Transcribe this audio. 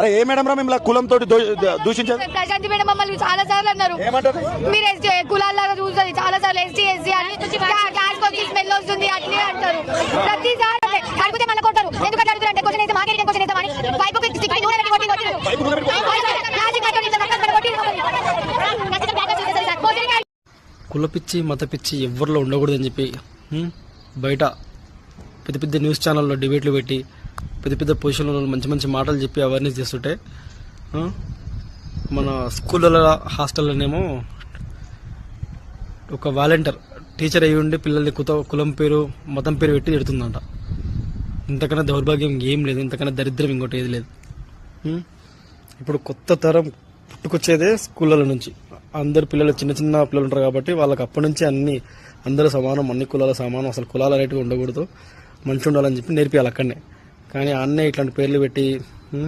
అరే ఏ మేడం రా మిమ్మల్ని కులంతో దూషించారు? ప్రశాంతి మేడం మమ్మల్ని చాలా సార్లు అన్నారు, మీరు ఎస్టీ కులాల్లాగా చూస్తుంది, చాలా సార్లు ఎస్టీ ఎస్సీ అని గ్యాస్ వచ్చి స్మెల్ వస్తుంది అట్లే అంటారు. ప్రతిసారి అడిగితే మళ్ళీ కొట్టారు. ఎందుకంటే అడుగుతారంటే క్వశ్చన్ అయితే మాకే క్వశ్చన్ అయితే అని పైపు కులపిచ్చి మతపిచ్చి ఎవరిలో ఉండకూడదని చెప్పి బయట పెద్ద పెద్ద న్యూస్ ఛానల్లో డిబేట్లు పెట్టి పెద్ద పెద్ద పొజిషన్లో మంచి మంచి మాటలు చెప్పి అవేర్నెస్ చేస్తుంటే మన స్కూళ్ళలో హాస్టల్లోనేమో ఒక వాలంటీర్ టీచర్ అయ్యి ఉండి పిల్లల్ని కులం పేరు మతం పేరు పెట్టి తిడుతుందంట. ఇంతకన్నా దౌర్భాగ్యం ఏం లేదు, ఇంతకన్నా దరిద్రం ఇంకోటి ఏది లేదు. ఇప్పుడు కొత్త తరం పుట్టుకొచ్చేదే స్కూళ్ళ నుంచి. అందరు పిల్లలు చిన్న చిన్న పిల్లలు ఉంటారు కాబట్టి వాళ్ళకి అప్పటి నుంచి అందరూ సమానం, అన్ని కులాల సమానం, అసలు కులాలు అనేటివి ఉండకూడదు, మంచి ఉండాలని చెప్పి నేర్పియాలి అక్కడనే. కానీ అన్నే ఇట్లాంటి పేర్లు పెట్టి